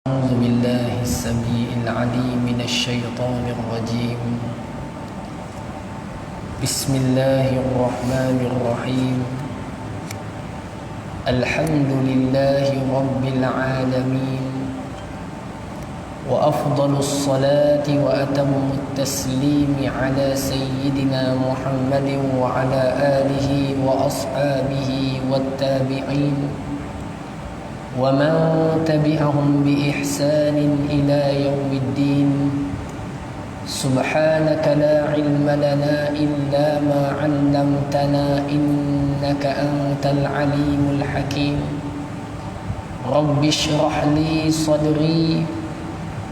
أعوذ بالله السميع العليم من الشيطان الرجيم. بسم الله الرحمن الرحيم. الحمد لله رب العالمين، وأفضل الصلاة وأتم التسليم على سيدنا محمد وعلى آله وأصحابه والتابعين ومن تبعهم بإحسان إلى يوم الدين. سبحانك لا علم لنا إلا ما علمتنا إنك أنت العليم الحكيم. رب اشرح لي صدري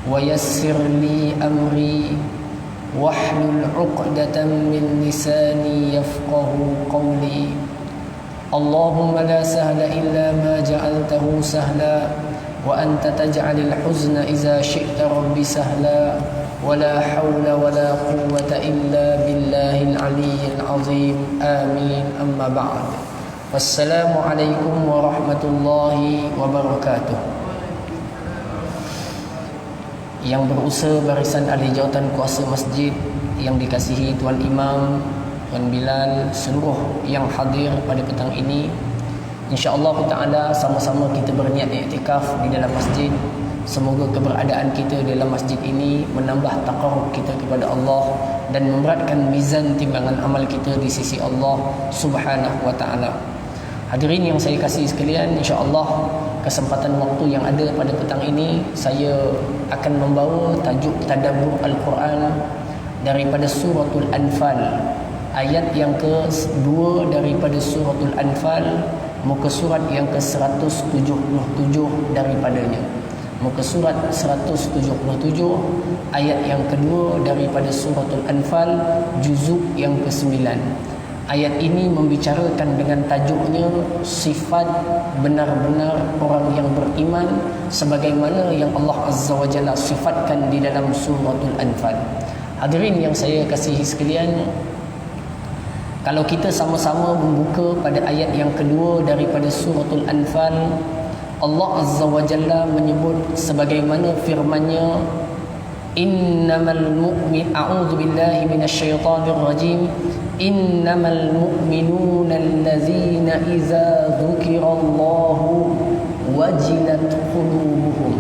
ويسر لي أمري واحلل عقدة من لساني يفقه قولي. اللهم لا سهل إلا ما جعلته سهلا وأنت تجعل الحزن إذا شئت رب سهلا ولا حول ولا قوة إلا بالله العلي العظيم آمين. أما بعد، والسلام عليكم ورحمة الله وبركاته. Yang berusaha barisan ahli jawatan kuasa masjid yang dikasihi Tuan Imam, Tuan Bilal, seluruh yang hadir pada petang ini, insya-Allah taala sama-sama kita berniat iktikaf di dalam masjid. Semoga keberadaan kita dalam masjid ini menambah taqarrub kita kepada Allah dan memberatkan mizan timbangan amal kita di sisi Allah Subhanahu wa taala. Hadirin yang saya kasihi sekalian, insya-Allah kesempatan waktu yang ada pada petang ini saya akan membawa tajuk tadabbur Al-Quran daripada suratul Anfal, ayat yang ke-2 daripada suratul Anfal, muka surat yang ke-177 daripadanya. Muka surat 177, ayat yang kedua daripada suratul Anfal, juzuk yang ke-9. Ayat ini membicarakan dengan tajuknya sifat benar-benar orang yang beriman sebagaimana yang Allah Azza wa Jalla sifatkan di dalam suratul Anfal. Hadirin yang saya kasihi sekalian, kalau kita sama-sama membuka pada ayat yang kedua daripada suratul Anfal, Allah Azza wa Jalla menyebut sebagaimana firman-Nya, innamal mu'min a'udzu billahi minasyaitonir rajim, innamal mu'minuna allazina idza dzukirallahu wajilat qulubuhum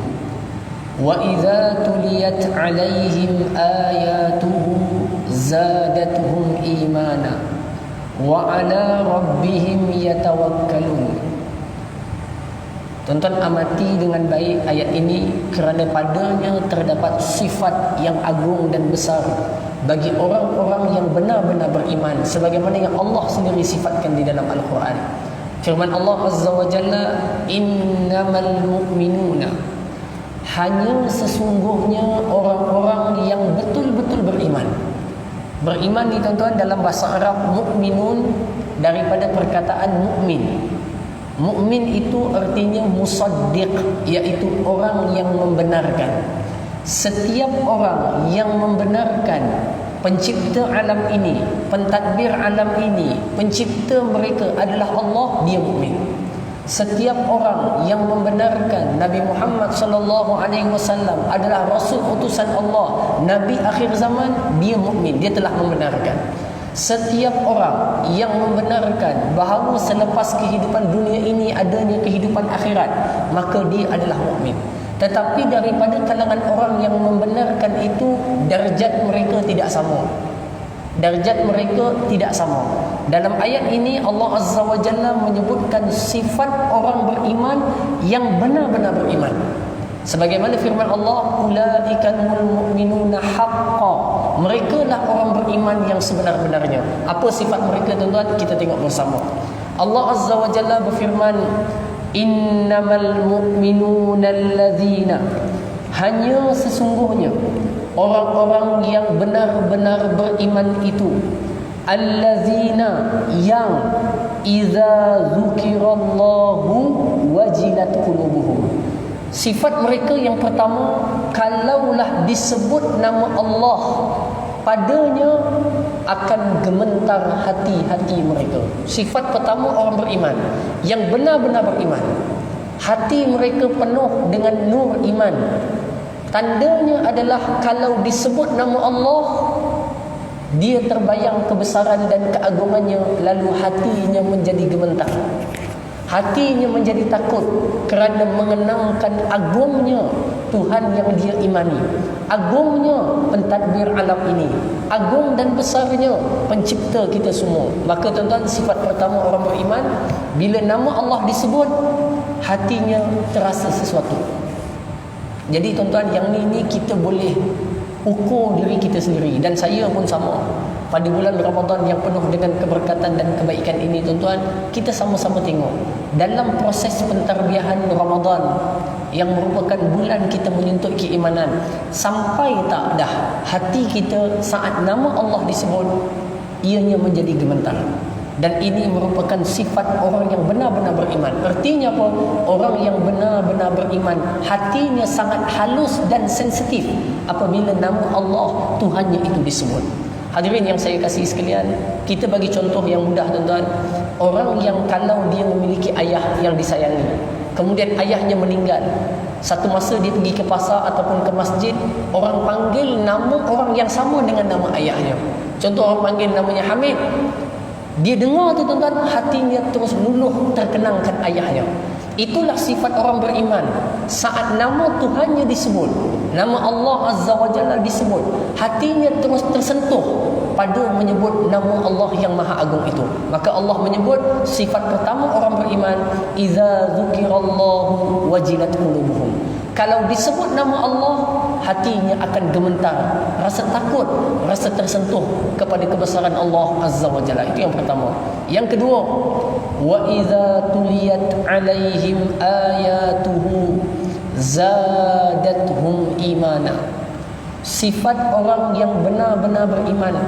wa idza tuliyat 'alaihim ayatuhu zadatuhum imana wa ala rabbihim yatawakkalun. Tuan-tuan amati dengan baik ayat ini kerana padanya terdapat sifat yang agung dan besar bagi orang-orang yang benar-benar beriman sebagaimana yang Allah sendiri sifatkan di dalam Al-Quran. Firman Allah Azza wa Jalla, innamal mu'minuna, hanya sesungguhnya orang-orang yang betul-betul beriman. Beriman ni tuan-tuan dalam bahasa Arab, mukminun daripada perkataan mukmin. Mukmin itu artinya musaddiq, iaitu orang yang membenarkan. Setiap orang yang membenarkan pencipta alam ini, pentadbir alam ini, pencipta mereka adalah Allah, dia mukmin. Setiap orang yang membenarkan Nabi Muhammad sallallahu alaihi wasallam adalah rasul utusan Allah, nabi akhir zaman, dia mukmin, dia telah membenarkan. Setiap orang yang membenarkan bahawa selepas kehidupan dunia ini adanya kehidupan akhirat, maka dia adalah mukmin. Tetapi daripada kalangan orang yang membenarkan itu, darjat mereka tidak sama. Darjat mereka tidak sama. Dalam ayat ini Allah Azza wa Jalla menyebutkan sifat orang beriman yang benar-benar beriman. Sebagaimana firman Allah, ulaiikal mu'minuna haqqan, mereka lah orang beriman yang sebenar-benarnya. Apa sifat mereka tuan-tuan? Kita tengok bersama. Allah Azza wa Jalla berfirman, innamal mu'minuna allazina, hanya sesungguhnya orang-orang yang benar-benar beriman itu, allazina, yang idza dzukirallahu wajilat qulubuhum. Sifat mereka yang pertama, kalaulah disebut nama Allah, padanya akan gemetar hati-hati mereka. Sifat pertama orang beriman yang benar-benar beriman. Hati mereka penuh dengan nur iman. Tandanya adalah kalau disebut nama Allah, dia terbayang kebesaran dan keagungannya, lalu hatinya menjadi gemetar. Hatinya menjadi takut kerana mengenangkan agungnya Tuhan yang dia imani, agungnya pentadbir alam ini, agung dan besarnya pencipta kita semua. Maka tuan-tuan, sifat pertama orang beriman, bila nama Allah disebut, hatinya terasa sesuatu. Jadi tuan-tuan, yang ni kita boleh ukur diri kita sendiri, dan saya pun sama. Pada bulan Ramadan yang penuh dengan keberkatan dan kebaikan ini tuan-tuan, kita sama-sama tengok dalam proses pentarbiahan Ramadan yang merupakan bulan kita menuntut keimanan, sampai tak dah hati kita saat nama Allah disebut, ianya menjadi gemetar. Dan ini merupakan sifat orang yang benar-benar beriman. Artinya apa? Orang yang benar-benar beriman, hatinya sangat halus dan sensitif apabila nama Allah Tuhannya itu disebut. Hadirin yang saya kasih sekalian, kita bagi contoh yang mudah tuan-tuan. Orang yang kalau dia memiliki ayah yang disayangi, kemudian ayahnya meninggal, satu masa dia pergi ke pasar ataupun ke masjid, orang panggil nama orang yang sama dengan nama ayahnya. Contoh, orang panggil namanya Hamid. Dia dengar tu tuan-tuan, hatinya terus luluh terkenangkan ayahnya. Itulah sifat orang beriman. Saat nama Tuhannya disebut, nama Allah Azza wa Jalla disebut, hatinya terus tersentuh pada menyebut nama Allah yang Maha Agung itu. Maka Allah menyebut sifat pertama orang beriman, idza dzukirallahu wajilat qulubuhum. Kalau disebut nama Allah, hatinya akan gemetar, rasa takut, rasa tersentuh kepada kebesaran Allah Azza wa Jalla. Itu yang pertama. Yang kedua, wa idza tuliyat alaihim ayatuhu zadatuhum imana. Sifat orang yang benar-benar beriman,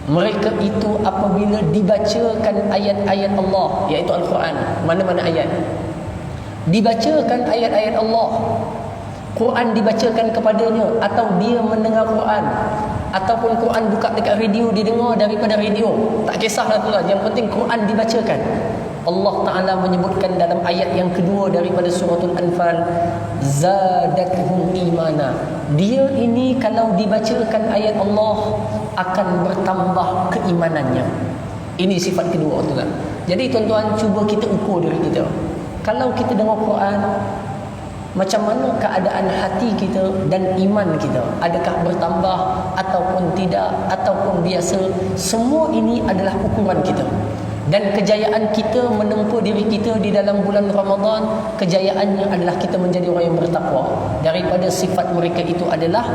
mereka itu apabila dibacakan ayat-ayat Allah, iaitu Al-Quran, mana-mana ayat, dibacakan ayat-ayat Allah, Quran dibacakan kepadanya, atau dia mendengar Quran, ataupun Quran buka dekat radio, dia dengar daripada radio, tak kisahlah tu lah, yang penting Quran dibacakan. Allah Ta'ala menyebutkan dalam ayat yang kedua daripada suratul Anfal, zadatuhum imana. Dia ini kalau dibacakan ayat Allah akan bertambah keimanannya. Ini sifat kedua tuan. Jadi tuan-tuan, cuba kita ukur diri kita. Kalau kita dengar Quran, macam mana keadaan hati kita dan iman kita? Adakah bertambah ataupun tidak, ataupun biasa? Semua ini adalah ukuran kita. Dan kejayaan kita menempuh diri kita di dalam bulan Ramadan, kejayaannya adalah kita menjadi orang yang bertakwa. Daripada sifat mereka itu adalah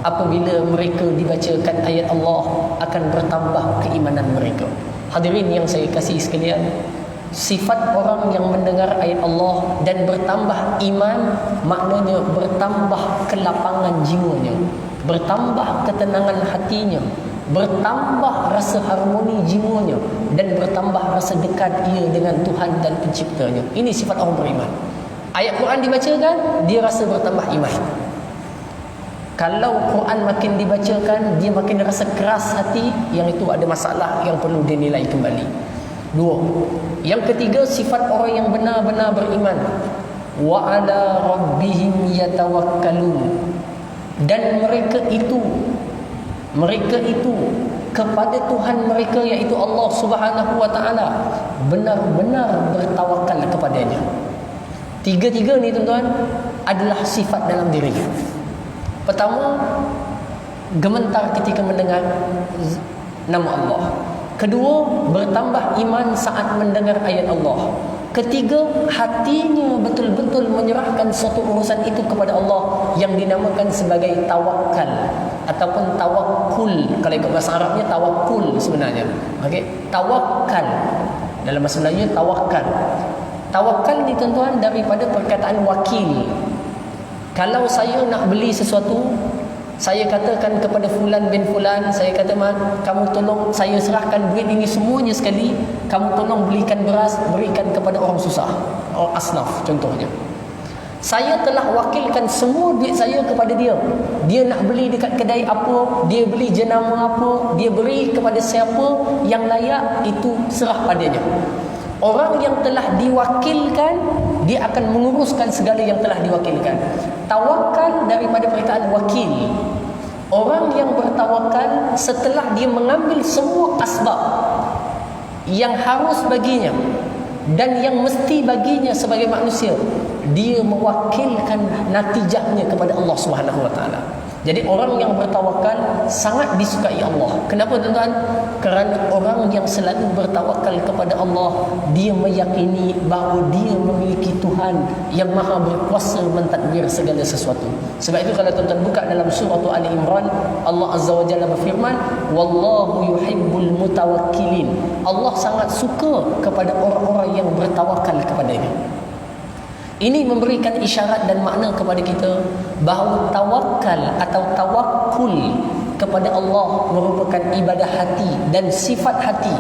apabila mereka dibacakan ayat Allah, akan bertambah keimanan mereka. Hadirin yang saya kasih sekalian, sifat orang yang mendengar ayat Allah dan bertambah iman, maknanya bertambah kelapangan jiwanya, bertambah ketenangan hatinya, bertambah rasa harmoni jiwanya, dan bertambah rasa dekat ia dengan Tuhan dan penciptanya. Ini sifat orang beriman. Ayat Quran dibacakan, dia rasa bertambah iman. Kalau Quran makin dibacakan, dia makin rasa keras hati, yang itu ada masalah yang perlu dinilai kembali. Dua. Yang ketiga, sifat orang yang benar-benar beriman, wa ala rabbihim yatawakkalun. Dan mereka itu kepada Tuhan mereka, iaitu Allah Subhanahu wa taala, benar-benar bertawakal kepadanya. Tiga-tiga ni tuan-tuan adalah sifat dalam diri. Pertama, gemetar ketika mendengar nama Allah. Kedua, bertambah iman saat mendengar ayat Allah. Ketiga, hatinya betul-betul menyerahkan suatu urusan itu kepada Allah, yang dinamakan sebagai tawakal ataupun tawakul. Kalau ikut bahasa Arabnya tawakul sebenarnya. Okey, tawakal. Dalam bahasa Melayunya tawakal. Tawakal ni tuan-tuan daripada perkataan wakil. Kalau saya nak beli sesuatu, saya katakan kepada fulan bin fulan, saya kata, kamu tolong, saya serahkan duit ini semuanya sekali, kamu tolong belikan beras, berikan kepada orang susah, orang asnaf contohnya. Saya telah wakilkan semua duit saya kepada dia. Dia nak beli dekat kedai apa, dia beli jenama apa, dia beri kepada siapa yang layak, itu serah padanya. Orang yang telah diwakilkan, dia akan menguruskan segala yang telah diwakilkan. Tawakal daripada perkataan wakil. Orang yang bertawakal setelah dia mengambil semua asbab yang harus baginya dan yang mesti baginya sebagai manusia, dia mewakilkan natijahnya kepada Allah Subhanahu wa taala. Jadi orang yang bertawakal sangat disukai Allah. Kenapa tuan-tuan? Kerana orang yang selalu bertawakal kepada Allah, dia meyakini bahawa dia memiliki Tuhan yang maha berkuasa mentadbir segala sesuatu. Sebab itu kalau tuan-tuan buka dalam surah Ali Imran, Allah Azza wa Jalla berfirman, wallahu yuhibbul mutawakkilin. Allah sangat suka kepada orang-orang yang bertawakal kepada-Nya. Ini memberikan isyarat dan makna kepada kita bahawa tawakal atau tawakkul kepada Allah merupakan ibadah hati dan sifat hati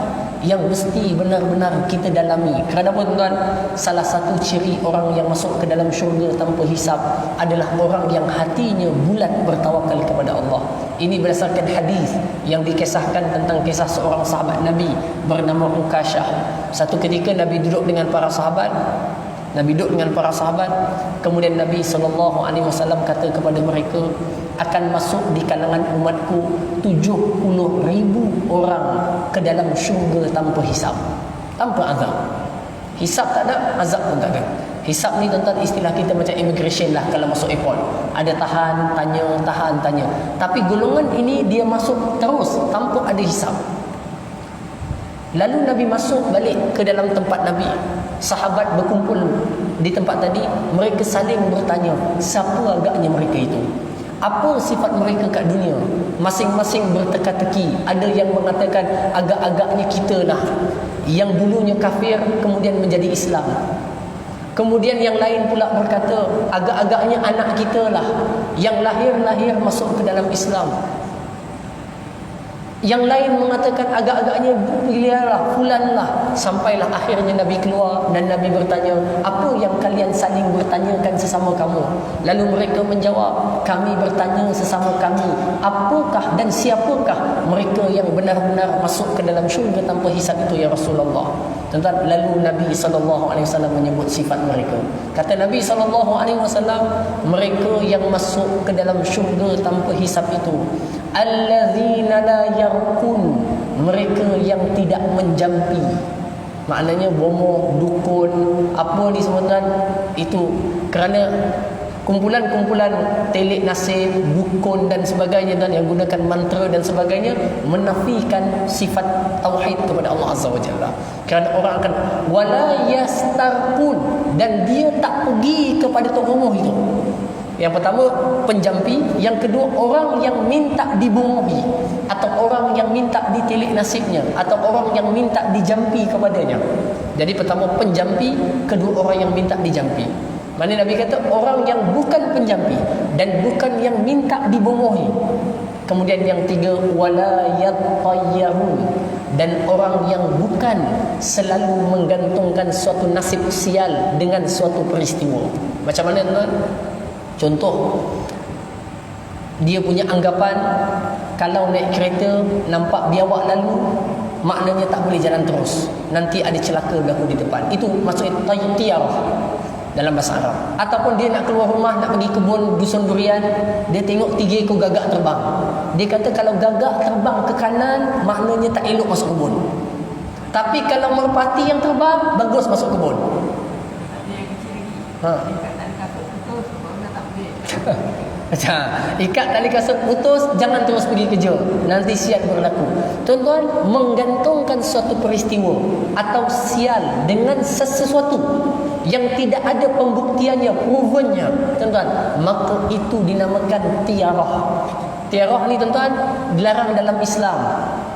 yang mesti benar-benar kita dalami. Kerana apa tuan-tuan? Salah satu ciri orang yang masuk ke dalam syurga tanpa hisab adalah orang yang hatinya bulat bertawakal kepada Allah. Ini berdasarkan hadis yang dikisahkan tentang kisah seorang sahabat Nabi bernama Ukasyah. Satu ketika Nabi duduk dengan para sahabat. Kemudian Nabi SAW kata kepada mereka, akan masuk di kalangan umatku 70,000 orang ke dalam syurga tanpa hisab, tanpa azab. Hisab tak ada, azab pun tak ada. Hisab ni tuan-tuan istilah kita macam immigration lah kalau masuk airport. Ada tahan, tanya. Tapi golongan ini dia masuk terus tanpa ada hisab. Lalu Nabi masuk balik ke dalam tempat Nabi. Sahabat berkumpul di tempat tadi. Mereka saling bertanya, siapa agaknya mereka itu? Apa sifat mereka kat dunia? Masing-masing berteka-teki. Ada yang mengatakan agak-agaknya kita lah yang dulunya kafir kemudian menjadi Islam. Kemudian yang lain pula berkata agak-agaknya anak kita lah yang lahir-lahir masuk ke dalam Islam. Yang lain mengatakan agak-agaknya biliarlah, fulanlah. Sampailah akhirnya Nabi keluar dan Nabi bertanya, apa yang kalian saling bertanyakan sesama kamu? Lalu mereka menjawab, kami bertanya sesama kami, apakah dan siapakah mereka yang benar-benar masuk ke dalam syurga tanpa hisab itu ya Rasulullah? Tuan-tuan, lalu Nabi SAW menyebut sifat mereka. Kata Nabi SAW, mereka yang masuk ke dalam syurga tanpa hisab itu, allazina la yarqun, mereka yang tidak menjampi. Maknanya bomoh, dukun, apa ni semua tuan, itu kerana kumpulan-kumpulan telik nasib, dukun dan sebagainya dan yang gunakan mantra dan sebagainya menafikan sifat tauhid kepada Allah Azza wa Jalla. Kerana orang akan wala yastarqun, dan dia tak pergi kepada tok romoh itu. Yang pertama penjampi, yang kedua orang yang minta dibunguhi, atau orang yang minta ditilik nasibnya, atau orang yang minta dijampi kepadanya. Jadi pertama penjampi, kedua orang yang minta dijampi. Mana Nabi kata orang yang bukan penjampi dan bukan yang minta dibunguhi. Kemudian yang tiga wala yatayyarun, dan orang yang bukan selalu menggantungkan suatu nasib sial dengan suatu peristiwa. Macam mana tuan? Contoh, dia punya anggapan kalau naik kereta nampak biawak lalu, maknanya tak boleh jalan terus, nanti ada celaka berlaku di depan. Itu maksudnya tayyarah dalam bahasa Arab. Ataupun dia nak keluar rumah, nak pergi kebun dusun durian, dia tengok 3 ekor gagak terbang. Dia kata kalau gagak terbang ke kanan, maknanya tak elok masuk kebun. Tapi kalau merpati yang terbang, bagus masuk kebun. Macam ikat tali kasut putus, jangan terus pergi kerja, nanti sial berlaku. Tuan-tuan, menggantungkan suatu peristiwa atau sial dengan sesuatu yang tidak ada pembuktiannya, provennya, tuan-tuan, maka itu dinamakan tiarah. Tiarah ni tuan-tuan dilarang dalam Islam,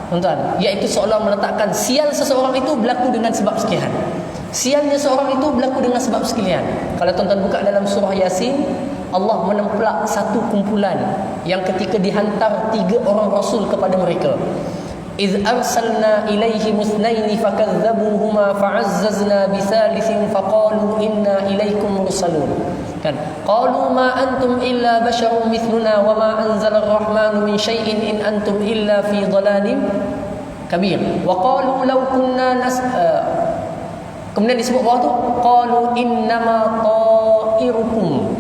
tuan-tuan, iaitu seolah meletakkan sial seseorang itu berlaku dengan sebab sekian, sialnya seorang itu berlaku dengan sebab sekian. Kalau tuan-tuan buka dalam surah Yasin, Allah menempelak satu kumpulan yang ketika dihantar 3 orang rasul kepada mereka, إذ أرسلنا إليهم اثنين فكذبوهما فعززنا بثالث فقالوا إنا إليكم مرسلون. Kan? قالوا ما أنتم إلا بشر مثلنا وما أنزل الرحمن من شيء إن أنتم إلا في ضلال كبير وقالوا لو كنا Kemudian disebut bawah tu qalu innama ta'irukum,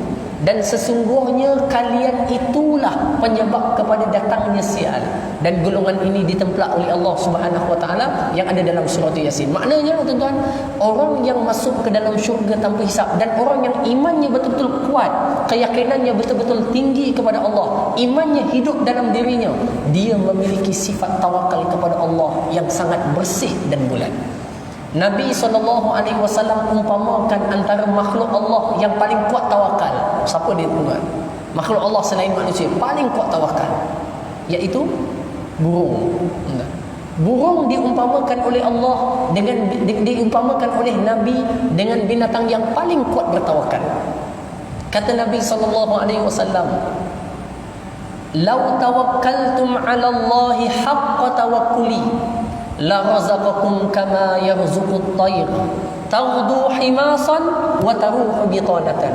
dan sesungguhnya kalian itulah penyebab kepada datangnya sial. Dan golongan ini ditemplak oleh Allah Subhanahu wa taala yang ada dalam surah Yasin. Maknanya tuan-tuan, orang yang masuk ke dalam syurga tanpa hisap dan orang yang imannya betul-betul kuat, keyakinannya betul-betul tinggi kepada Allah, imannya hidup dalam dirinya, dia memiliki sifat tawakal kepada Allah yang sangat bersih dan bulat. Nabi SAW umpamakan antara makhluk Allah yang paling kuat tawakal. Siapa dia tuan? Makhluk Allah selain manusia paling kuat tawakal, iaitu burung. Burung diumpamakan oleh Allah dengan diumpamakan oleh Nabi dengan binatang yang paling kuat bertawakal. Kata Nabi SAW, "Lau tawakkaltum 'ala Allahi haqqa tawakkuli la razaqakum kama yarzuqut tayr taghdu himasan wa taruhu bitanatan."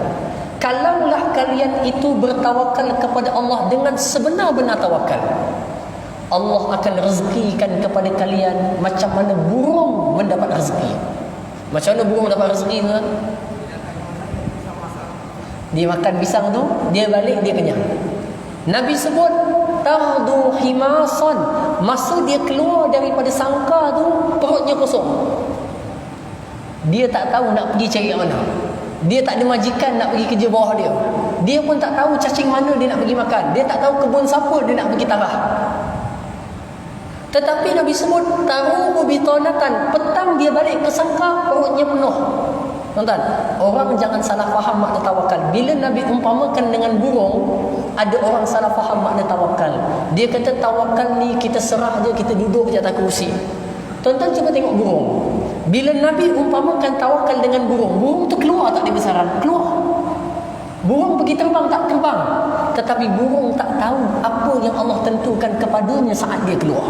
Kalaulah kalian itu bertawakal kepada Allah dengan sebenar-benar tawakal, Allah akan rezekikan kepada kalian macam mana burung mendapat rezeki. Macam mana burung dapat rezeki tu? Dia makan pisang tu, dia balik dia kenyang. Nabi sebut tahdu himasan, masa dia keluar daripada sangkar tu perutnya kosong. Dia tak tahu nak pergi cari mana. Dia tak ada majikan nak pergi kerja bawah dia. Dia pun tak tahu cacing mana dia nak pergi makan. Dia tak tahu kebun siapa dia nak pergi tarah. Tetapi Nabi sebut taruhu bitanatan, petang dia balik ke sangkar perutnya penuh. Tuan-tuan, orang jangan salah faham makna tawakal. Bila Nabi umpamakan dengan burung, ada orang salah faham makna tawakal. Dia kata tawakal ni kita serah je, kita duduk je atas kerusi. Tuan-tuan cuba tengok burung. Bila Nabi umpamakan tawakal dengan burung, burung tu keluar tak dari besaran? Keluar. Burung pergi terbang tak terbang. Tetapi burung tak tahu apa yang Allah tentukan kepadanya saat dia keluar.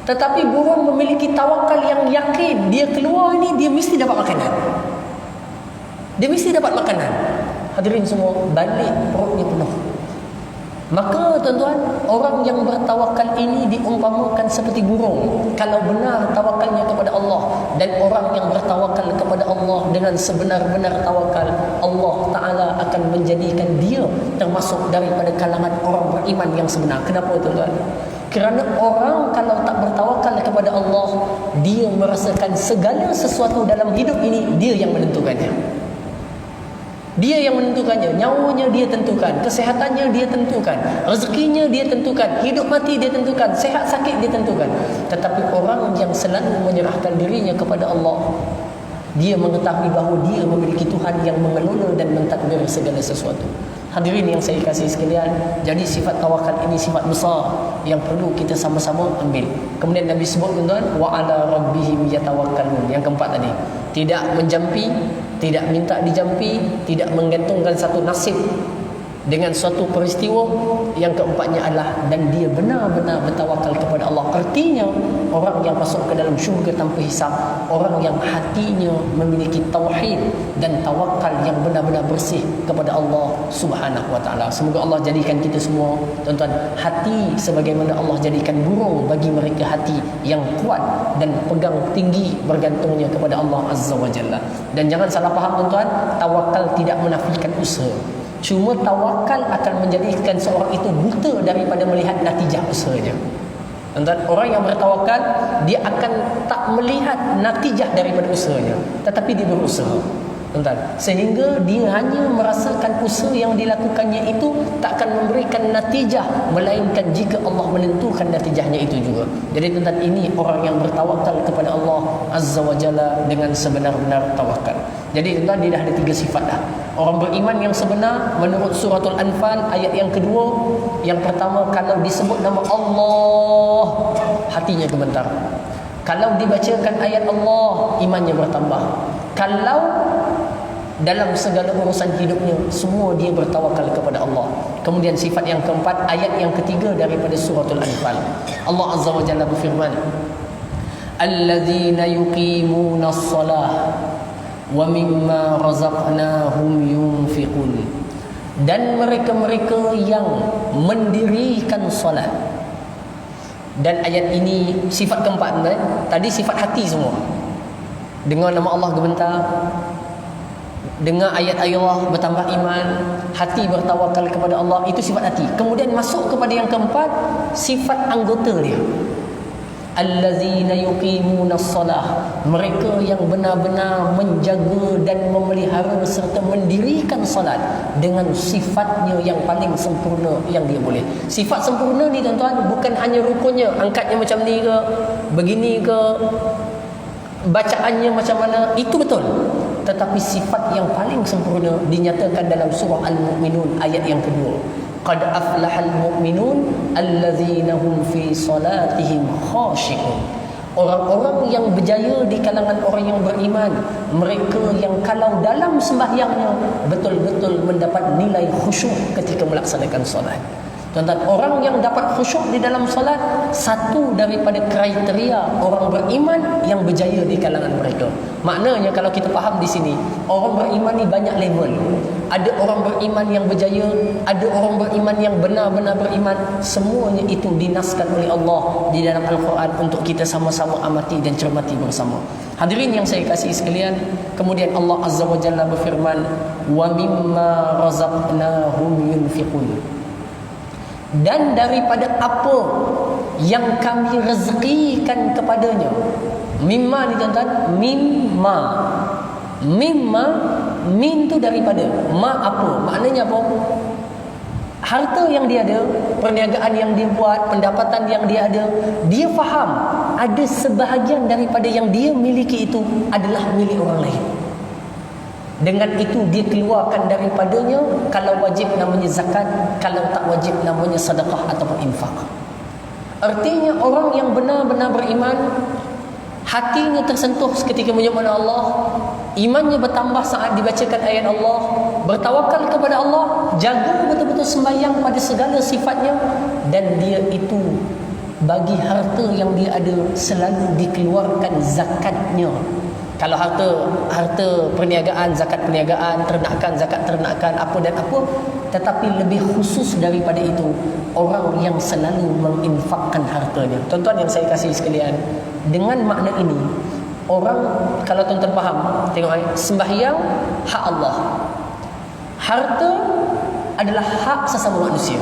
Tetapi burung memiliki tawakal yang yakin, dia keluar ni dia mesti dapat makanan. Dia mesti dapat makanan. Hadirin semua, balik perutnya penuh. Maka tuan-tuan, orang yang bertawakal ini diumpamakan seperti burung. Kalau benar tawakalnya kepada Allah, dan orang yang bertawakal kepada Allah dengan sebenar-benar tawakal, Allah Ta'ala akan menjadikan dia termasuk daripada kalangan orang beriman yang sebenar. Kenapa tuan-tuan? Kerana orang kalau tak bertawakal kepada Allah, dia merasakan segala sesuatu dalam hidup ini dia yang menentukannya. Dia yang menentukannya. Nyawanya dia tentukan, kesehatannya dia tentukan, rezekinya dia tentukan, hidup mati dia tentukan, sehat sakit dia tentukan. Tetapi orang yang selalu menyerahkan dirinya kepada Allah, dia mengetahui bahawa dia memiliki Tuhan yang mengelola dan mentadbir segala sesuatu. Hadirin yang saya kasih sekalian, jadi sifat tawakal ini sifat besar yang perlu kita sama-sama ambil. Kemudian Nabi sebut tuan-tuan, wa ala rabbihim yatawakkalun. Yang keempat tadi, tidak menjampi, tidak minta dijampi, tidak menggantungkan satu nasib dengan suatu peristiwa. Yang keempatnya adalah dan dia benar-benar bertawakal kepada Allah. Artinya orang yang masuk ke dalam syurga tanpa hisab, orang yang hatinya memiliki tauhid dan tawakal yang benar-benar bersih kepada Allah Subhanahu wa taala. Semoga Allah jadikan kita semua tuan-tuan hati sebagaimana Allah jadikan burung bagi mereka hati yang kuat dan pegang tinggi bergantungnya kepada Allah Azza wa Jalla. Dan jangan salah faham tuan-tuan, tawakal tidak menafikan usaha. Cuma tawakal akan menjadikan seorang itu buta daripada melihat natijah usahanya. Dan orang yang bertawakal, dia akan tak melihat natijah daripada usahanya, tetapi dia berusaha. Tuan-tuan, sehingga dia hanya merasakan usaha yang dilakukannya itu tak akan memberikan natijah, melainkan jika Allah menentukan natijahnya itu juga. Jadi tuan-tuan, ini orang yang bertawakal kepada Allah Azza wa Jalla dengan sebenar-benar tawakal. Jadi tuan-tuan, dia dah ada 3 sifat dah. Orang beriman yang sebenar menurut suratul Anfal ayat yang kedua, yang pertama, kalau disebut nama Allah, hatinya gemetar. Kalau dibacakan ayat Allah, imannya bertambah. Kalau dalam segala urusan hidupnya, semua dia bertawakal kepada Allah. Kemudian sifat yang keempat, ayat yang ketiga daripada suratul Anfal. Allah Azza wa Jalla berfirman, alladzina yuqimunas salah wa mimma razaqnahum yunfiqun. Dan mereka-mereka yang mendirikan solat. Dan ayat ini sifat keempat, tadi sifat hati semua. Dengar nama Allah gemetar, dengar ayat-ayat Allah bertambah iman, hati bertawakal kepada Allah. Itu sifat hati. Kemudian masuk kepada yang keempat, sifat anggota dia. Allazina yuqimuna shalah, mereka yang benar-benar menjaga dan memelihara serta mendirikan salat dengan sifatnya yang paling sempurna yang dia boleh. Sifat sempurna ni tuan-tuan bukan hanya rukunnya, angkatnya macam ni ke, begini ke, bacaannya macam mana, itu betul. Tetapi sifat yang paling sempurna dinyatakan dalam surah Al-Mu'minun ayat yang kedua. Qad aflahal mu'minun allazina hum fi salatihim khashi'un. Orang-orang yang berjaya di kalangan orang yang beriman, mereka yang kalau dalam sembahyangnya betul-betul mendapat nilai khusyuk ketika melaksanakan solat. Tuan-tuan, orang yang dapat khusyuk di dalam solat, satu daripada kriteria orang beriman yang berjaya di kalangan mereka. Maknanya kalau kita faham di sini, orang beriman ni banyak level. Ada orang beriman yang berjaya, ada orang beriman yang benar-benar beriman. Semuanya itu dinaskan oleh Allah di dalam Al-Quran untuk kita sama-sama amati dan cermati bersama. Hadirin yang saya kasih sekalian, kemudian Allah Azza wa Jalla berfirman, "Wa mimma razaqnahum yunfiqun." Dan daripada apa yang kami rezekikan kepadanya. Mimma ni tuan-tuan, mimma. Mimma, min tu daripada, ma apa? Maknanya apa? Harta yang dia ada, perniagaan yang dia buat, pendapatan yang dia ada, dia faham ada sebahagian daripada yang dia miliki itu adalah milik orang lain. Dengan itu dia keluarkan daripadanya, kalau wajib namanya zakat, kalau tak wajib namanya sedekah ataupun infak. Artinya orang yang benar-benar beriman, hatinya tersentuh ketika menyebut Allah, imannya bertambah saat dibacakan ayat Allah, bertawakal kepada Allah, jaga betul-betul sembahyang pada segala sifatnya, dan dia itu bagi harta yang dia ada selalu dikeluarkan zakatnya. Kalau harta perniagaan, zakat perniagaan, ternakan, zakat ternakan, apa dan apa. Tetapi lebih khusus daripada itu, orang yang selalu menginfakkan hartanya. Tuan-tuan yang saya kasih sekalian, dengan makna ini, orang, kalau tuan-tuan faham, tengok sembahyang hak Allah, harta adalah hak sesama manusia.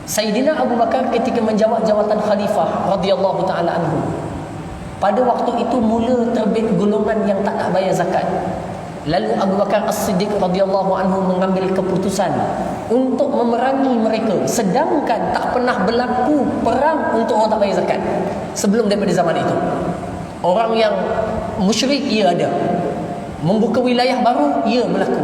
Sayyidina Abu Bakar ketika menjawab jawatan khalifah radhiyallahu taala anhu, pada waktu itu mula terbit golongan yang tak nak bayar zakat. Lalu Abu Bakar As-Siddiq radhiyallahu anhu mengambil keputusan untuk memerangi mereka, sedangkan tak pernah berlaku perang untuk orang tak bayar zakat sebelum daripada zaman itu. Orang yang musyrik ia ada, membuka wilayah baru ia berlaku,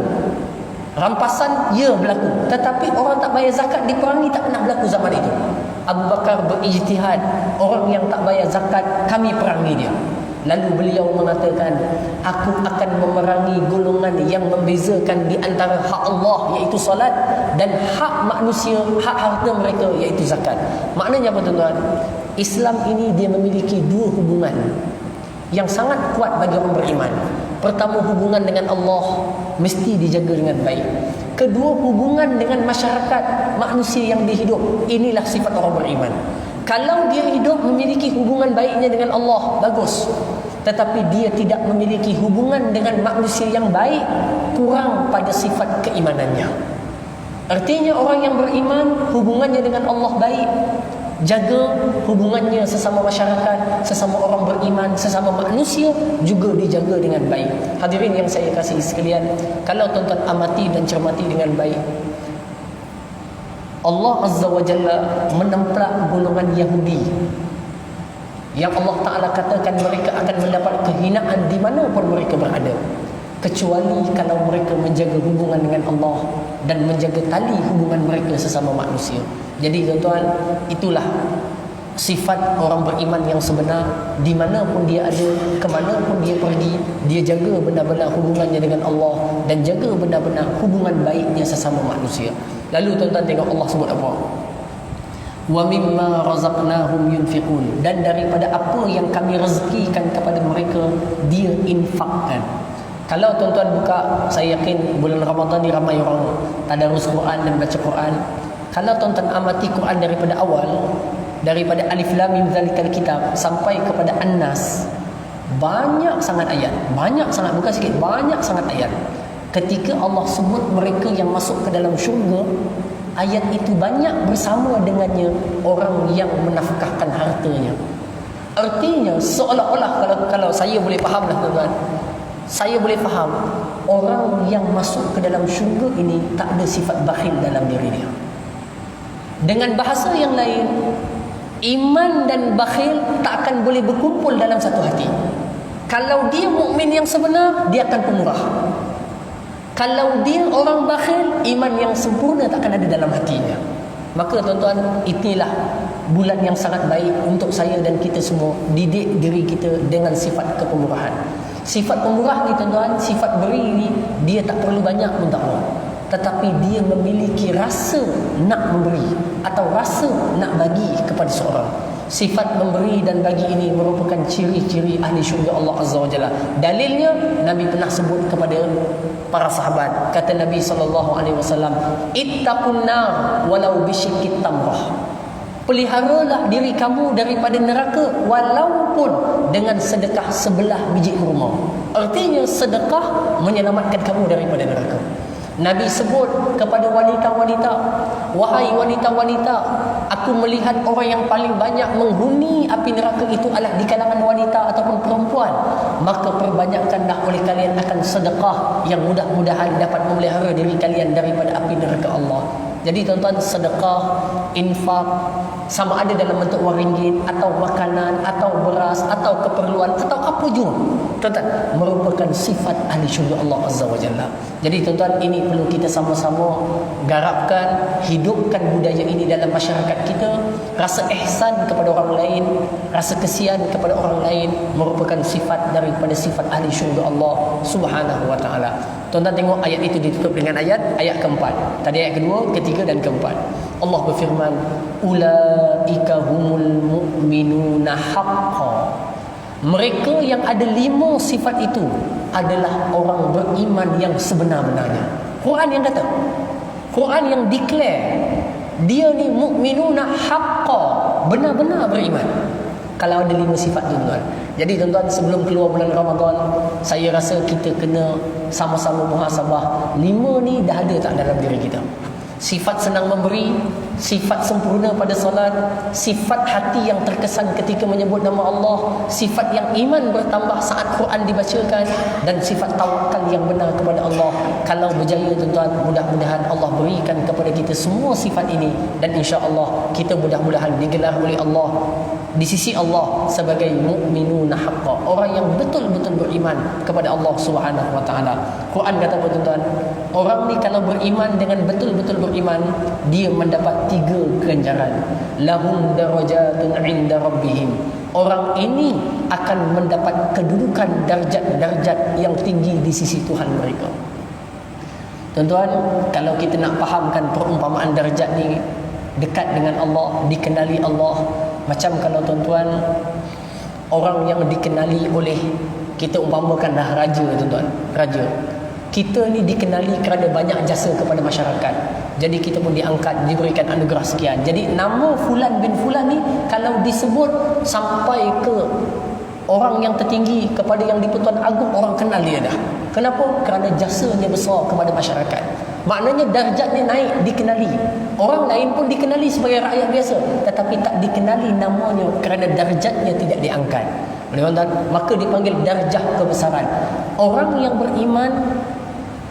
rampasan ia berlaku, tetapi orang tak bayar zakat diperangi tak pernah berlaku zaman itu. Abu Bakar berijtihad, orang yang tak bayar zakat kami perangi dia. Lalu beliau mengatakan, aku akan memerangi golongan yang membezakan di antara hak Allah iaitu solat dan hak manusia, hak harta mereka iaitu zakat. Maknanya apa tuan-tuan? Islam ini dia memiliki dua hubungan yang sangat kuat bagi orang beriman. Pertama, hubungan dengan Allah mesti dijaga dengan baik. Kedua, hubungan dengan masyarakat manusia yang dihidup. Inilah sifat orang beriman. Kalau dia hidup memiliki hubungan baiknya dengan Allah, bagus. Tetapi dia tidak memiliki hubungan dengan manusia yang baik, kurang pada sifat keimanannya. Artinya orang yang beriman, hubungannya dengan Allah baik, jaga hubungannya sesama masyarakat, sesama orang beriman, sesama manusia juga dijaga dengan baik. Hadirin yang saya kasih sekalian, kalau tuan-tuan amati dan cermati dengan baik, Allah Azza wa Jalla menempelak golongan Yahudi yang Allah Ta'ala katakan mereka akan mendapat kehinaan di mana pun mereka berada, kecuali kalau mereka menjaga hubungan dengan Allah dan menjaga tali hubungan mereka sesama manusia. Jadi tuan-tuan, itulah sifat orang beriman yang sebenar. Di mana pun dia ada, ke mana pun dia pergi, dia jaga benar-benar hubungannya dengan Allah dan jaga benar-benar hubungan baiknya sesama manusia. Lalu tuan-tuan tengok Allah sebut apa? Wa mimma razaqnahum yunfiqun, dan daripada apa yang kami rezekikan kepada mereka dia infakkan. Kalau tuan-tuan buka, saya yakin bulan Ramadan ni ramai orang tadarus Quran dan baca Quran. Kalau tuan-tuan amati Quran daripada awal, daripada Alif Lam Mim Zalikal Kitab sampai kepada An-Nas, Banyak sangat ayat, banyak sangat, bukan sikit, banyak sangat ayat. Ketika Allah sebut mereka yang masuk ke dalam syurga, ayat itu banyak bersama dengannya orang yang menafkahkan hartanya. Artinya seolah-olah, kalau saya boleh faham lah tuan-tuan, saya boleh faham orang yang masuk ke dalam syurga ini tak ada sifat bakhil dalam diri dia. Dengan bahasa yang lain, iman dan bakhil tak akan boleh berkumpul dalam satu hati. Kalau dia mukmin yang sebenar, dia akan pemurah. Kalau dia orang bakhil, iman yang sempurna tak akan ada dalam hatinya. Maka tuan-tuan, inilah bulan yang sangat baik untuk saya dan kita semua didik diri kita dengan sifat kepemurahan. Sifat pemurah ni tuan-tuan, sifat beri ni, dia tak perlu banyak pun tak mau, tetapi dia memiliki rasa nak memberi atau rasa nak bagi kepada seorang. Sifat memberi dan bagi ini merupakan ciri-ciri ahli syurga Allah Azza wa Jalla. Dalilnya Nabi pernah sebut kepada para sahabat, kata Nabi SAW, ittaqun nar walau bisyikit tamrah. Peliharalah diri kamu daripada neraka walaupun dengan sedekah sebelah biji kurma. Artinya sedekah menyelamatkan kamu daripada neraka. Nabi sebut kepada wanita-wanita, wahai wanita-wanita, aku melihat orang yang paling banyak menghuni api neraka itu adalah di kalangan wanita ataupun perempuan. Maka perbanyakkanlah oleh kalian akan sedekah yang mudah-mudahan dapat memelihara diri kalian daripada api neraka Allah. Jadi tuan-tuan, sedekah, infak, sama ada dalam bentuk wang ringgit atau makanan atau beras atau keperluan atau apa jua, tuan-tuan, merupakan sifat ahli syurga Allah Azza wa Jalla. Jadi tuan-tuan, ini perlu kita sama-sama garapkan, hidupkan budaya ini dalam masyarakat kita. Rasa ihsan kepada orang lain, rasa kesian kepada orang lain merupakan sifat daripada sifat ahli syurga Allah Subhanahu wa taala. Tuan-tuan tengok ayat itu ditutup dengan ayat keempat. Tadi ayat kedua, ketiga dan keempat. Allah berfirman, ulaika humul mu'minuna haqqan. Mereka yang ada 5 sifat itu adalah orang beriman yang sebenar-benarnya. Quran yang kata, Quran yang declare dia ni mu'minuna haqqan, benar-benar beriman. Kalau ada 5 sifat tu tuan. Jadi tuan-tuan, sebelum keluar bulan Ramadan, saya rasa kita kena sama-sama muhasabah 5 ni dah ada tak dalam diri kita. Sifat senang memberi, sifat sempurna pada solat, sifat hati yang terkesan ketika menyebut nama Allah, sifat yang iman bertambah saat Quran dibacakan, dan sifat tawakal yang benar kepada Allah. Kalau berjaya tuan-tuan, mudah-mudahan Allah berikan kepada kita semua sifat ini, dan insya-Allah kita mudah-mudahan digelar oleh Allah di sisi Allah sebagai mukminuna haqqan, orang yang betul-betul beriman kepada Allah Subhanahu wa taala. Quran kata apa tuan-tuan? Orang ni kalau beriman dengan betul-betul beriman, dia mendapat 3 ganjaran. Lahum darajatun 'inda rabbihim. Orang ini akan mendapat kedudukan darjat-darjat yang tinggi di sisi Tuhan mereka. Tuan-tuan, kalau kita nak fahamkan perumpamaan darjat ni, dekat dengan Allah, dikenali Allah. Macam kalau tuan-tuan, orang yang dikenali oleh, kita umpamakanlah raja tuan-tuan, raja. Kita ni dikenali kerana banyak jasa kepada masyarakat. Jadi kita pun diangkat, diberikan anugerah sekian. Jadi nama Fulan bin Fulan ni kalau disebut sampai ke orang yang tertinggi, kepada yang di-Pertuan Agong, orang kenal dia dah. Kenapa? Kerana jasanya besar kepada masyarakat. Maknanya darjatnya naik, dikenali. Orang lain pun dikenali sebagai rakyat biasa, tetapi tak dikenali namanya kerana darjatnya tidak diangkat. Tuan-tuan, maka dipanggil darjah kebesaran. Orang yang beriman,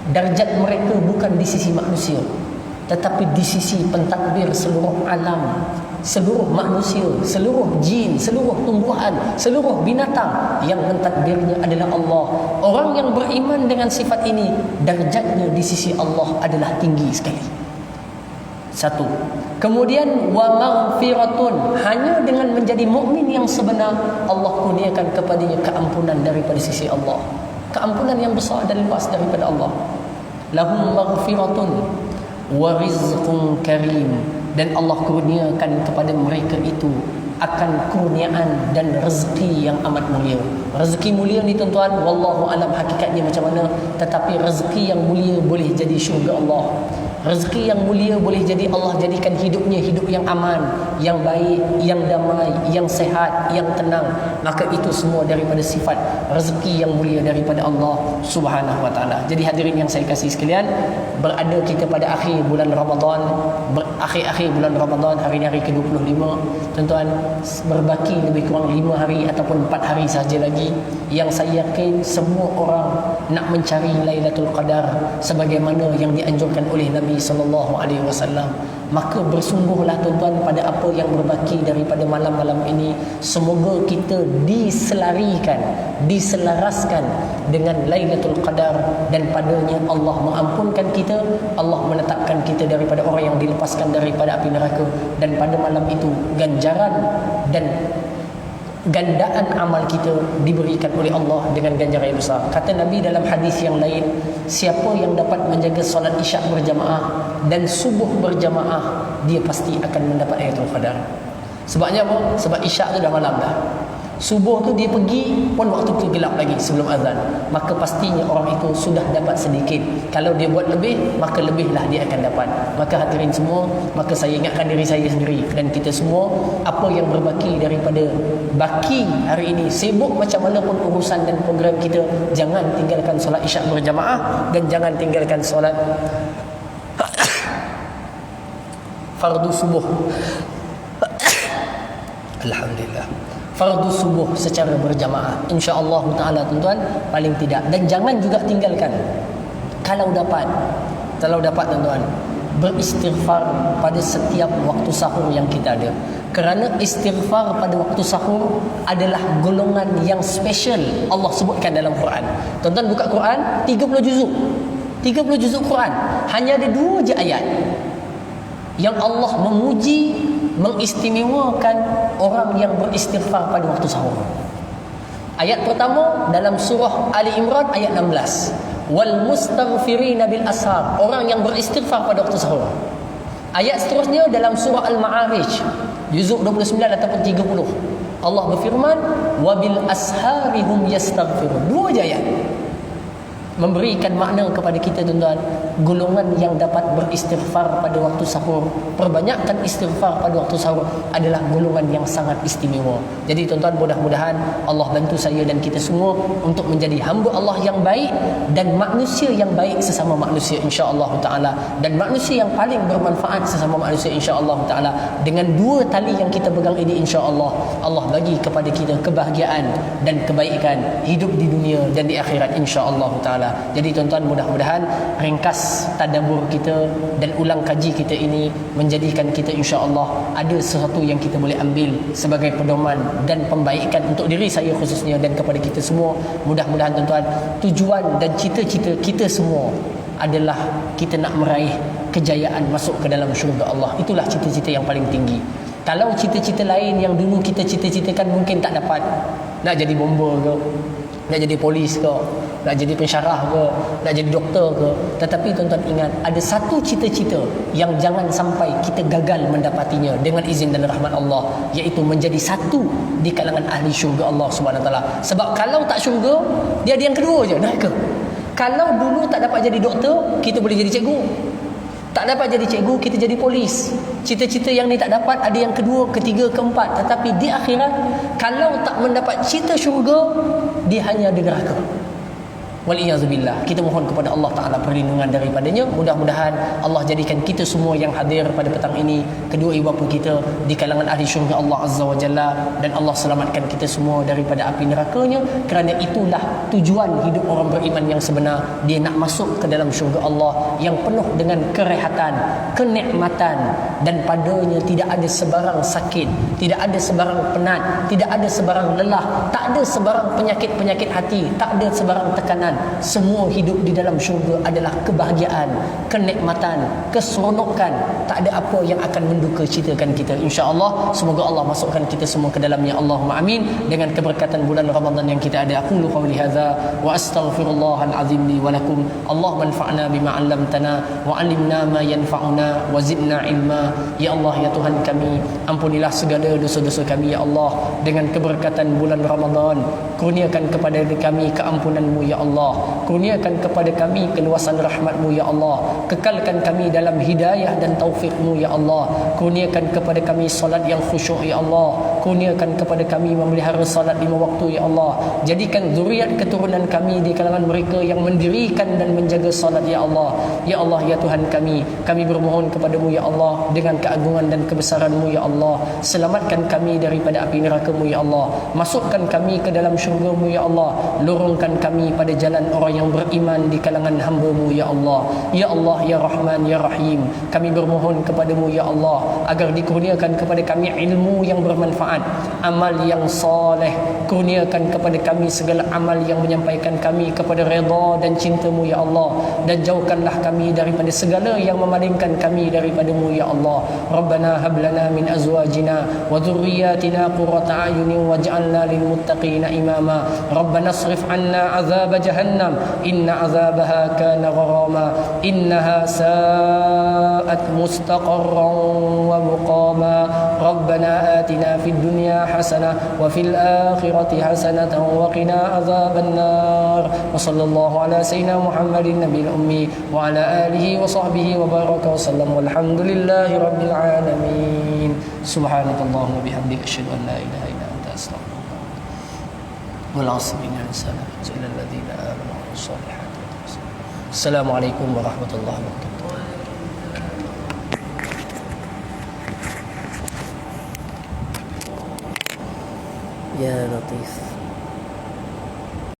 darjat mereka bukan di sisi manusia, tetapi di sisi pentadbir seluruh alam, seluruh manusia, seluruh jin, seluruh tumbuhan, seluruh binatang. Yang mentadbirnya adalah Allah. Orang yang beriman dengan sifat ini, darjatnya di sisi Allah adalah tinggi sekali. Satu. Kemudian wa maghfiratun, hanya dengan menjadi mukmin yang sebenar, Allah kurniakan kepadanya keampunan daripada sisi Allah. Keampunan yang besar dan luas daripada Allah. Lahum maghfiratun wa rizqun karim, dan Allah kurniakan kepada mereka itu akan kurniaan dan rezeki yang amat mulia. Rezeki mulia ni tuan-tuan, wallahu alam hakikatnya macam mana, tetapi rezeki yang mulia boleh jadi syurga Allah. Rezeki yang mulia boleh jadi Allah jadikan hidupnya hidup yang aman, yang baik, yang damai, yang sehat, yang tenang. Maka itu semua daripada sifat rezeki yang mulia daripada Allah Subhanahu wa taala. Jadi hadirin yang saya kasih sekalian, berada kita pada akhir bulan Ramadan, akhir bulan Ramadan, hari ini hari ke-25. Tuan-tuan, berbaki lebih kurang 5 hari ataupun 4 hari saja lagi yang saya yakin semua orang nak mencari Lailatul Qadar sebagaimana yang dianjurkan oleh Nabi sallallahu alaihi wasallam. Maka bersungguhlah tuan-tuan pada apa yang berbaki daripada malam-malam ini. Semoga kita diselarikan, diselaraskan dengan Lailatul Qadar, dan padanya Allah mengampunkan kita, Allah menetapkan kita daripada orang yang dilepaskan daripada api neraka. Dan pada malam itu ganjaran dan gandaan amal kita diberikan oleh Allah dengan ganjaran yang besar. Kata Nabi dalam hadis yang lain, siapa yang dapat menjaga solat isyak berjamaah dan subuh berjamaah, dia pasti akan mendapat Lailatul Qadar. Sebabnya apa? Sebab isyak tu dah malam dah. Subuh tu dia pergi pun waktu tu gelap lagi sebelum azan. Maka pastinya orang itu sudah dapat sedikit. Kalau dia buat lebih, maka lebihlah dia akan dapat. Maka hadirin semua, maka saya ingatkan diri saya sendiri dan kita semua, apa yang berbaki daripada baki hari ini, sibuk macam mana pun urusan dan program kita, jangan tinggalkan solat isyak berjamaah dan jangan tinggalkan solat fardu subuh. Alhamdulillah, fardu subuh secara berjamaah, insya-Allah taala tuan-tuan, paling tidak. Dan jangan juga tinggalkan kalau dapat tuan-tuan, beristighfar pada setiap waktu sahur yang kita ada. Kerana istighfar pada waktu sahur adalah golongan yang special Allah sebutkan dalam Quran. Tuan-tuan buka Quran, 30 juzuk. 30 juzuk Quran, hanya ada 2 je ayat yang Allah memuji, mengistimewakan orang yang beristighfar pada waktu sahur. Ayat pertama dalam surah Ali Imran ayat 16. Wal mustaghfirina bil ashar, orang yang beristighfar pada waktu sahur. Ayat seterusnya dalam surah Al-Ma'arij juzuk 29 ataupun 30. Allah berfirman, wa bil asharihum yastaghfirun. 2 je ayat memberikan makna kepada kita tuan-tuan, golongan yang dapat beristighfar pada waktu sahur, perbanyakkan istighfar pada waktu sahur adalah golongan yang sangat istimewa. Jadi tuan-tuan, mudah-mudahan Allah bantu saya dan kita semua untuk menjadi hamba Allah yang baik dan manusia yang baik sesama manusia, insya-Allah taala, dan manusia yang paling bermanfaat sesama manusia, insya-Allah taala. Dengan 2 tali yang kita pegang ini, insya-Allah Allah bagi kepada kita kebahagiaan dan kebaikan hidup di dunia dan di akhirat, insya-Allah taala. Jadi tuan-tuan, mudah-mudahan ringkas tadabbur kita dan ulang kaji kita ini menjadikan kita insya-Allah ada sesuatu yang kita boleh ambil sebagai pedoman dan pembaikan untuk diri saya khususnya dan kepada kita semua. Mudah-mudahan tuan-tuan, tujuan dan cita-cita kita semua adalah kita nak meraih kejayaan masuk ke dalam syurga Allah. Itulah cita-cita yang paling tinggi. Kalau cita-cita lain yang dulu kita cita-citakan mungkin tak dapat, nak jadi bomber ke, nak jadi polis ke, nak jadi pensyarah ke, nak jadi doktor ke. Tetapi tuan-tuan ingat, ada satu cita-cita yang jangan sampai kita gagal mendapatinya dengan izin dan rahmat Allah, iaitu menjadi satu di kalangan ahli syurga Allah Subhanahu Wa Taala. Sebab kalau tak syurga, dia ada yang kedua je, neraka. Kalau dulu tak dapat jadi doktor, kita boleh jadi cikgu. Tak dapat jadi cikgu, kita jadi polis. Cita-cita yang ni tak dapat, ada yang kedua, ketiga, keempat. Tetapi di akhirat, kalau tak mendapat cita syurga, dia hanya di neraka. Waliyazubillah. Kita mohon kepada Allah Ta'ala perlindungan daripadanya. Mudah-mudahan Allah jadikan kita semua yang hadir pada petang ini, kedua ibu bapa kita, di kalangan ahli syurga Allah Azza wa Jalla, dan Allah selamatkan kita semua daripada api nerakanya. Kerana itulah tujuan hidup orang beriman yang sebenar. Dia nak masuk ke dalam syurga Allah yang penuh dengan kerehatan, kenikmatan, dan padanya tidak ada sebarang sakit, tidak ada sebarang penat, tidak ada sebarang lelah, tak ada sebarang penyakit-penyakit hati, tak ada sebarang tekanan. Semua hidup di dalam syurga adalah kebahagiaan, kenikmatan, keseronokan. Tak ada apa yang akan menduka citakan kita, insya-Allah. Semoga Allah masukkan kita semua ke dalamnya, Allahumma amin. Dengan keberkatan bulan Ramadan yang kita ada, aku qouli hadza wa astaghfirullahal azim li wa lakum. Allahumma anfa'na bima 'allamtana wa 'allimna ma yanfa'una wa zidna ilma. Ya Allah, ya Tuhan kami, ampunilah segala dosa-dosa kami ya Allah. Dengan keberkatan bulan Ramadan, Kurniakan kepada kami keampunan-Mu ya Allah. Kurniakan kepada kami keluasan rahmat-Mu ya Allah. Kekalkan kami dalam hidayah dan taufik-Mu ya Allah. Kurniakan kepada kami salat yang khusyuk ya Allah. Kurniakan kepada kami memelihara salat 5 waktu ya Allah. Jadikan zuriat keturunan kami di kalangan mereka yang mendirikan dan menjaga salat ya Allah. Ya Allah ya Tuhan kami bermohon kepadamu ya Allah dengan keagungan dan kebesaran-Mu ya Allah. Selamatkan kami daripada api neraka-Mu ya Allah. Masukkan kami ke dalam syurga-Mu ya Allah. Lorongkan kami pada jalan orang yang beriman di kalangan hamba-Mu ya Allah. Ya Allah ya Rahman ya Rahim, kami bermohon kepadamu ya Allah agar dikurniakan kepada kami ilmu yang bermanfaat, amal yang soleh. Kurniakan kepada kami segala amal yang menyampaikan kami kepada redha dan cinta-Mu ya Allah. Dan jauhkanlah kami daripada segala yang memalingkan kami daripadamu ya Allah. Rabbana hab lana min azwajina wa dhurriyyatina qurrata a'yunin waj'alna lil muttaqina imama. Rabbana asrif 'anna 'adzab jahannam inna 'adzabaha kana gharama innaha sa'at mustaqarran wa muqama. Rabbana atina fid dunya hasanah wa fil akhirati hasanatan wa qina 'adzaban nar. Wa sallallahu ala sayyidina Muhammadin nabiyil ummi wa ala alihi wa sahbihi wa baraka wa sallam. Walhamdulillahi rabbil alamin. Subhanakallahumma bihamdika asyhadu an la ilaha illa anta astaghfiruka wal 'asri innal insana illa alladhina amanu wa salihati. Assalamualaikum warahmatullahi wabarakatuh. Ya Latif.